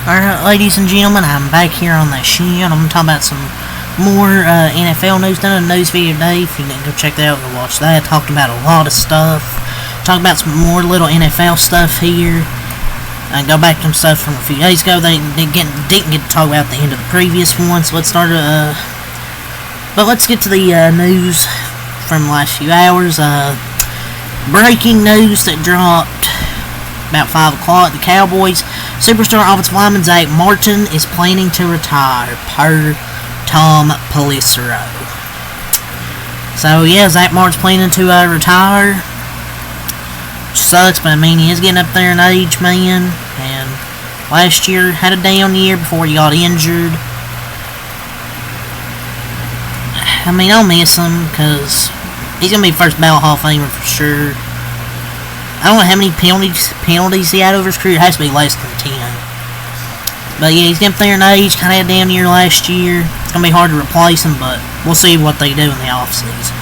Alright, ladies and gentlemen, I'm back here on that shit. I'm going to talk about some more NFL news. Done a news video today. If you didn't go check that out, go watch that. Talked about a lot of stuff. Talked about some more little NFL stuff here. Go back to some stuff from a few days ago. They didn't get to talk about the end of the previous one. So let's start. But let's get to the news from the last few hours. Breaking news that dropped about 5 o'clock. The Cowboys superstar offensive lineman Zach Martin is planning to retire, per Tom Pelissero. So yeah, Zach Martin's planning to retire. Which sucks, but I mean, he is getting up there in age, man. And last year had a down year before he got injured. I mean, I'll miss him because he's gonna be first ballot Hall of Famer for sure. I don't know how many penalties he had over his career. It has to be less than 10. But yeah, he's getting up there in age. Kind of had a down year last year. It's going to be hard to replace him, but we'll see what they do in the offseason.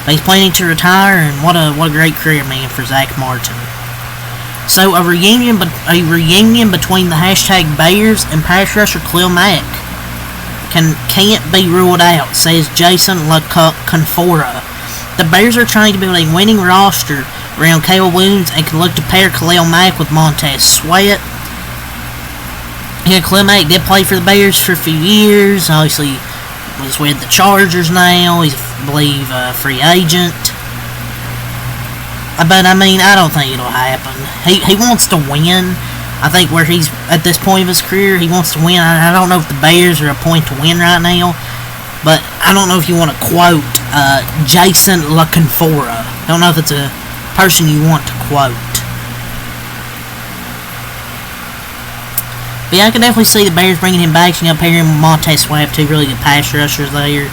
But he's planning to retire, and what a great career, man, for Zach Martin. So a reunion between the hashtag Bears and pass rusher Khalil Mack can't be ruled out, says Jason LaConfora. The Bears are trying to build a winning roster around Caleb Williams and can look to pair Khalil Mack with Montez Sweat. Yeah, Khalil Mack did play for the Bears for a few years. Obviously, was with the Chargers now. He's, I believe, a free agent. But, I mean, I don't think it'll happen. He wants to win. I think where he's at this point of his career, he wants to win. I don't know if the Bears are a point to win right now. But I don't know if you want to quote Jason LaConfora. I don't know if it's a person you want to quote. But yeah, I can definitely see the Bears bringing him back. You know, pairing him with Montez Sweat, two really good pass rushers there.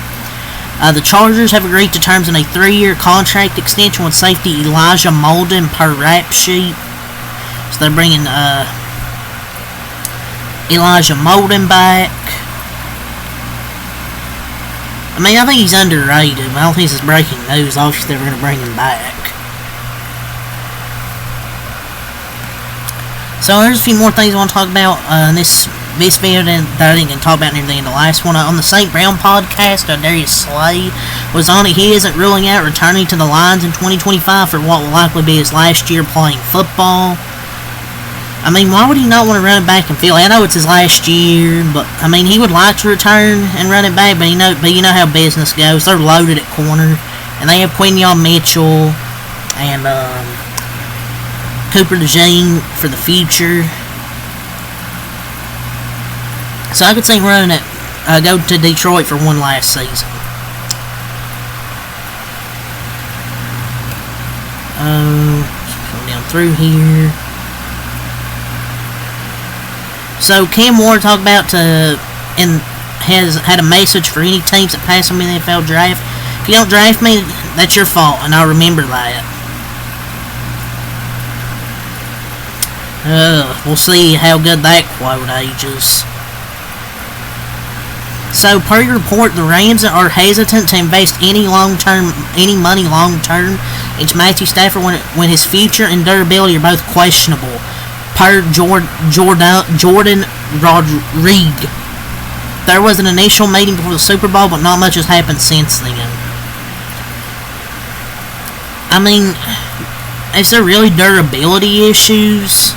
The Chargers have agreed to terms in a 3-year contract extension with safety Elijah Molden per Rap Sheet. So they're bringing Elijah Molden back. I mean, I think he's underrated. I don't think this is breaking news. Obviously, they're going to bring him back. So, there's a few more things I want to talk about in this video that I didn't talk about near the end of the last one. On the St. Brown podcast, Darius Slay was on it. He isn't ruling out returning to the Lions in 2025 for what will likely be his last year playing football. I mean, why would he not want to run it back in Philly? I know it's his last year, but I mean, he would like to return and run it back. But you know how business goes. They're loaded at corner, and they have Quinyon Mitchell and Cooper DeJean for the future. So I could see him running it, go to Detroit for one last season. Going down through here. So Cam Ward talked about has had a message for any teams that pass on me in the NFL draft. If you don't draft me, that's your fault, and I'll remember that. We'll see how good that quote ages. So per your report, the Rams are hesitant to invest any money long-term into Matthew Stafford when his future and durability are both questionable. Per Jordan Rodriguez. There was an initial meeting before the Super Bowl, but not much has happened since then. I mean, is there really durability issues?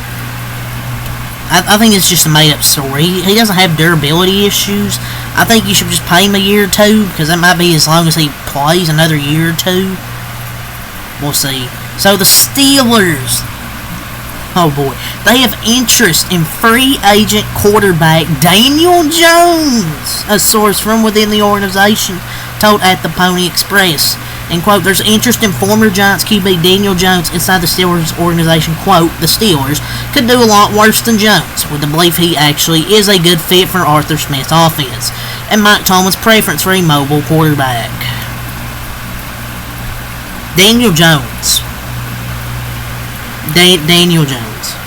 I think it's just a made-up story. He doesn't have durability issues. I think you should just pay him a year or two, because that might be as long as he plays, another year or two. We'll see. So the Steelers, oh boy, they have interest in free agent quarterback Daniel Jones, a source from within the organization told at the Pony Express. And quote, there's interest in former Giants QB Daniel Jones inside the Steelers organization. Quote, the Steelers could do a lot worse than Jones, with the belief he actually is a good fit for Arthur Smith's offense and Mike Tomlin's preference for a mobile quarterback. Daniel Jones. Daniel Jones.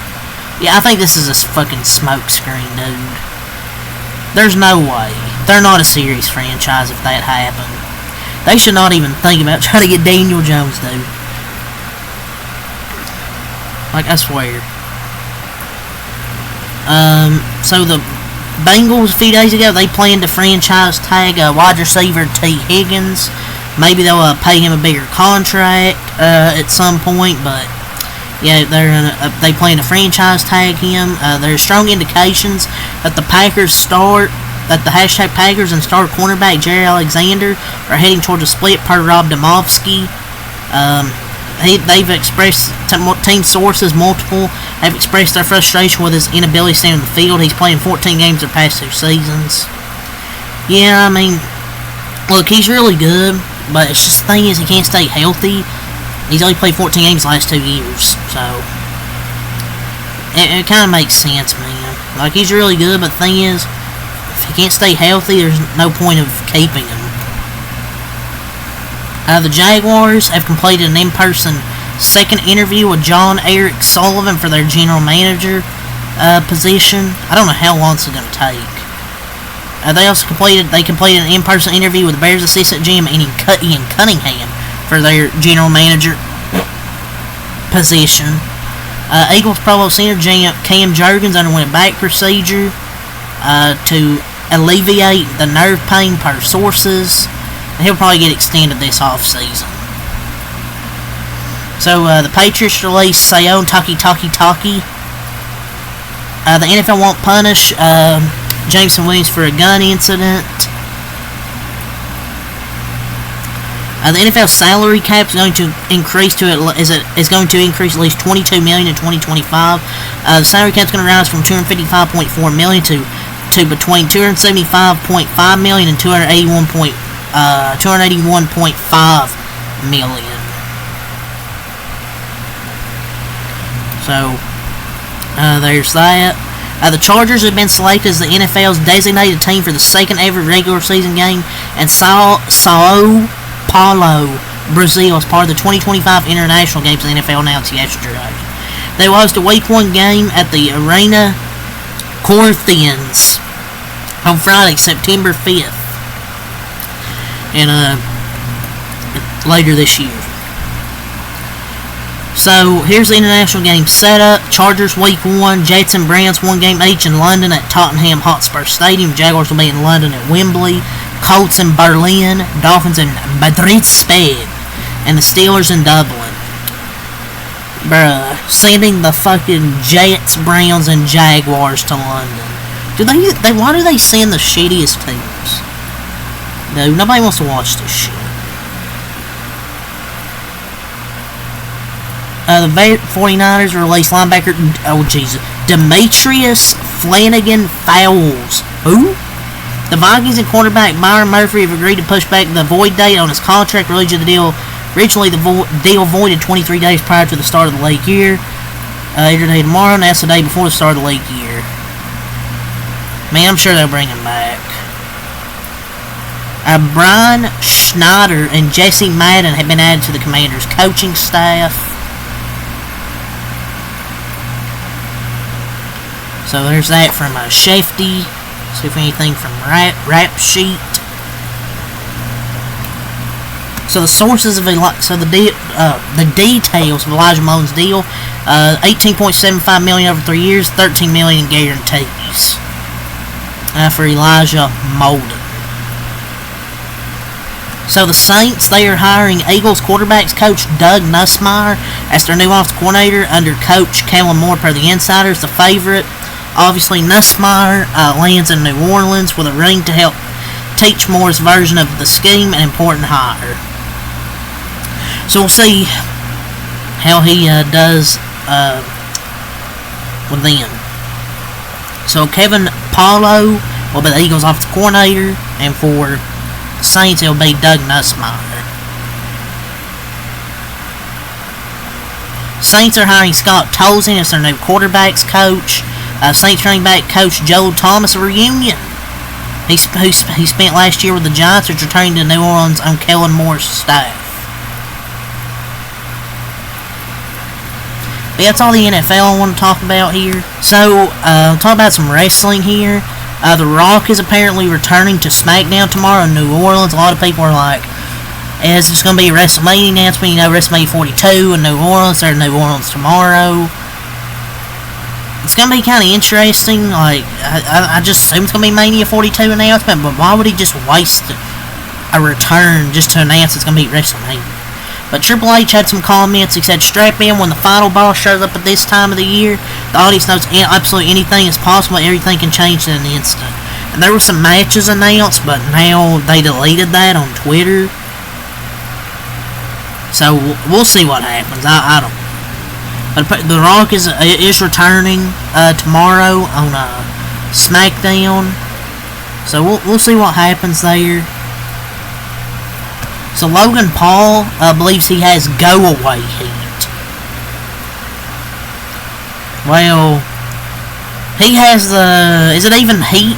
Yeah, I think this is a fucking smokescreen, dude. There's no way. They're not a serious franchise if that happened. They should not even think about trying to get Daniel Jones, dude. Like, I swear. So the Bengals a few days ago, they planned to franchise tag wide receiver T. Higgins. Maybe they'll pay him a bigger contract at some point, but yeah, they plan to franchise tag him. There's strong indications that the hashtag Packers and star cornerback Jerry Alexander are heading towards a split per Rob Demovsky. They've expressed, team sources, multiple, have expressed their frustration with his inability to stay on the field. He's playing 14 games the past 2 seasons. Yeah, I mean, look, he's really good, but it's just the thing is he can't stay healthy. He's only played 14 games the last 2 years, so it kind of makes sense, man. Like, he's really good, but the thing is, if he can't stay healthy, there's no point of keeping him. The Jaguars have completed an in-person second interview with John Eric Sullivan for their general manager position. I don't know how long it's going to take. They completed an in-person interview with the Bears assistant GM Ian Cunningham for their general manager position. Eagles Pro Bowl center Cam Jurgens underwent a back procedure to alleviate the nerve pain per sources. He'll probably get extended this offseason. So, the Patriots released Sayon Taki. The NFL won't punish Jameson Williams for a gun incident. The NFL salary cap is going to increase is going to increase at least $22 million in 2025. The salary cap is going to rise from $255.4 million to between $275.5 million and $281.5 million. So, there's that. The Chargers have been selected as the NFL's designated team for the second ever regular season game, and Sao Paulo, Brazil, as part of the 2025 international games the NFL announced yesterday. They will host a Week 1 game at the Arena Corinthians on Friday, September 5th. And later this year. So here's the international game setup. Chargers Week 1, Jets and Browns 1 game each in London at Tottenham Hotspur Stadium. Jaguars will be in London at Wembley. Colts in Berlin. Dolphins in Madrid, Spain. And the Steelers in Dublin. Bruh, sending the fucking Jets, Browns, and Jaguars to London. Why do they send the shittiest teams? No, nobody wants to watch this shit. The 49ers released linebacker, Demetrius Flanagan Fowles. Who? The Vikings and quarterback Byron Murphy have agreed to push back the void date on his contract. Originally, the deal voided 23 days prior to the start of the league year. Every day tomorrow, and that's the day before the start of the league year. Man, I'm sure they'll bring him back. Brian Schneider and Jesse Madden have been added to the Commanders' coaching staff. So there's that from Shefty. See if anything from Rap Sheet. So the sources of the details of Elijah Molden's deal: $18.75 million over 3 years, $13 million in guarantees for Elijah Molden. So the Saints, they are hiring Eagles quarterbacks coach Doug Nussmeier as their new offensive coordinator under coach Kellen Moore per the Insiders. The favorite, obviously, Nussmeier lands in New Orleans with a ring to help teach Moore's version of the scheme, an important hire. So we'll see how he does with them. So Kevin Paulo will be the Eagles offensive coordinator, and for Saints, it'll be Doug Nussmeier. Saints are hiring Scott Tolzien as their new quarterbacks coach. Saints running back coach Joe Thomas, a reunion. He spent last year with the Giants, which returning to New Orleans on Kellen Moore's staff. But that's all the NFL I want to talk about here. So, talk about some wrestling here. The Rock is apparently returning to SmackDown tomorrow in New Orleans. A lot of people are like, is this going to be a WrestleMania announcement? You know, WrestleMania 42 in New Orleans. They're in New Orleans tomorrow. it's gonna be kind of interesting. Like, I just assume it's gonna be Mania 42 announcement, but why would he just waste a return just to announce it's gonna be WrestleMania? But Triple H had some comments. He said, strap in when the final boss shows up at this time of the year. The audience knows absolutely anything is possible. Everything can change in an instant. And there were some matches announced, but now they deleted that on Twitter. So we'll see what happens. I don't know. But The Rock is returning tomorrow on SmackDown. So we'll see what happens there. So Logan Paul believes he has go-away heat. Well, he has is it even heat?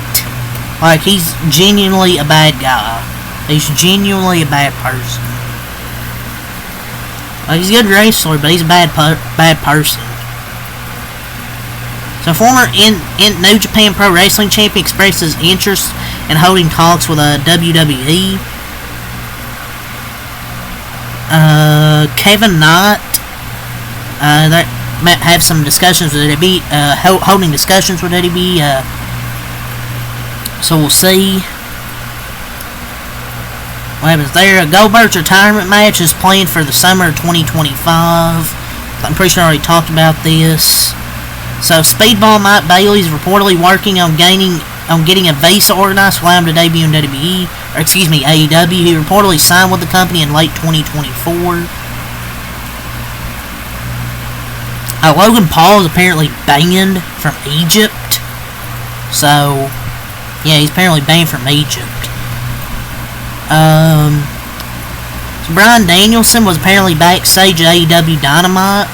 Like, he's genuinely a bad guy. He's genuinely a bad person. Like, he's a good wrestler, but he's a bad person. So former New Japan Pro Wrestling champion expresses interest in holding talks with WWE. Kevin Knight, they might have some discussions with WWE, holding discussions with WWE, so we'll see what happens there. Goldberg's retirement match is planned for the summer of 2025. I'm pretty sure I already talked about this. So Speedball Mike Bailey is reportedly working on getting a visa organized to allow him to debut in WWE, or excuse me, AEW. He reportedly signed with the company in late 2024. Logan Paul is apparently banned from Egypt. So, yeah, he's apparently banned from Egypt. So Bryan Danielson was apparently backstage at AEW Dynamite.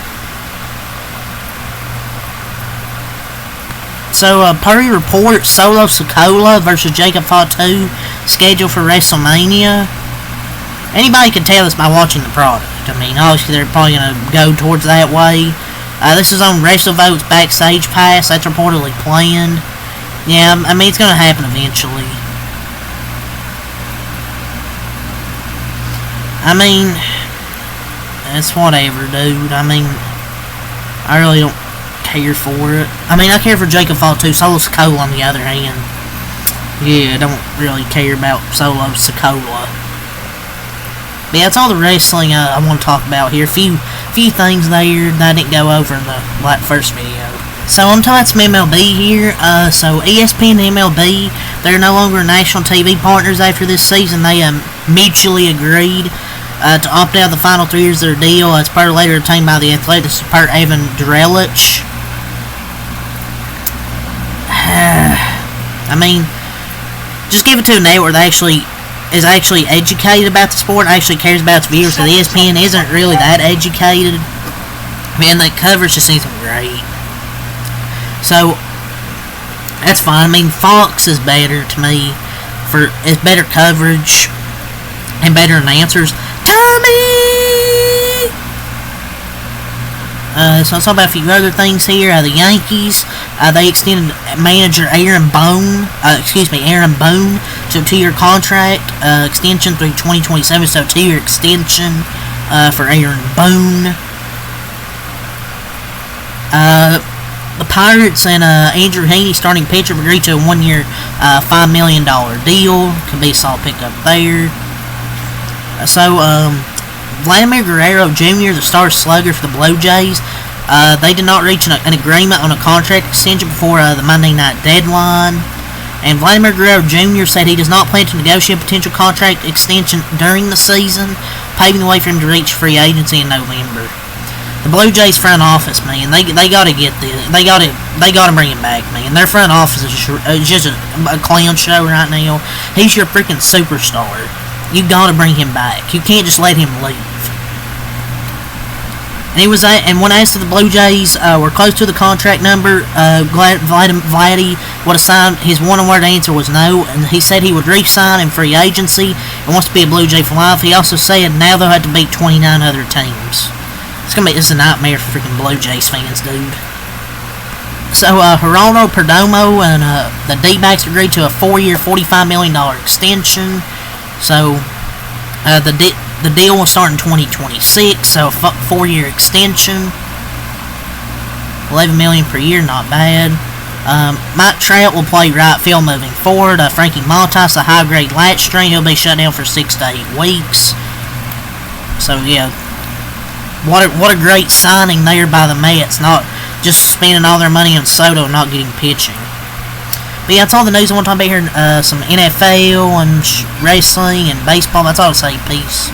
So, per report, Solo Sikoa versus Jacob Fatu scheduled for WrestleMania. Anybody can tell this by watching the product. I mean, obviously they're probably going to go towards that way. This is on WrestleVote's Backstage Pass. That's reportedly planned. Yeah, I mean, it's going to happen eventually. I mean, it's whatever, dude. I mean, I really don't care for it. I mean, I care for Jacob Fatu. Solo Sikoa, on the other hand, yeah, I don't really care about Solo Sikoa. But yeah, that's all the wrestling I want to talk about here. Few things there that I didn't go over in the first video. So I'm talking some MLB here. So ESPN and MLB, they're no longer national TV partners after this season. They mutually agreed to opt out of the final 3 years of their deal, as per later obtained by the Athletic. This is per Evan Drellich. I mean, just give it to a network that is actually educated about the sport, actually cares about its viewers, because ESPN isn't really that educated. Man, that coverage just isn't great. So, that's fine. I mean, Fox is better to me. It's better coverage and better announcers. Tommy! So let's talk about a few other things here. The Yankees, they extended manager Aaron Boone to a 2-year contract extension through 2027. So 2-year extension for Aaron Boone. The Pirates and Andrew Heaney, starting pitcher, agreed to a 1-year, $5 million deal. Could be a solid pickup there. So, Vladimir Guerrero Jr., the star slugger for the Blue Jays, they did not reach an agreement on a contract extension before the Monday night deadline. And Vladimir Guerrero Jr. said he does not plan to negotiate a potential contract extension during the season, paving the way for him to reach free agency in November. The Blue Jays front office, man, they gotta get this. They gotta bring him back, man. Their front office is just a clown show right now. He's your freaking superstar. You gotta bring him back. You can't just let him leave. And when asked if the Blue Jays were close to the contract number, Vladdy would have signed. His one-word answer was no, and he said he would re-sign in free agency and wants to be a Blue Jay for life. He also said now they'll have to beat 29 other teams. This is a nightmare for freaking Blue Jays fans, dude. So, Geraldo Perdomo and the D-backs agreed to a 4-year, $45 million extension. So, the deal will start in 2026, so a 4-year extension. $11 million per year, not bad. Mike Trout will play right field moving forward. Frankie Montas, the high-grade lat strain, he'll be shut down for 6 to 8 weeks. So yeah, what a great signing there by the Mets. Not just spending all their money on Soto, not getting pitching. But yeah, that's all the news I want to talk about here. Some NFL and wrestling and baseball. That's all I'll say. Peace.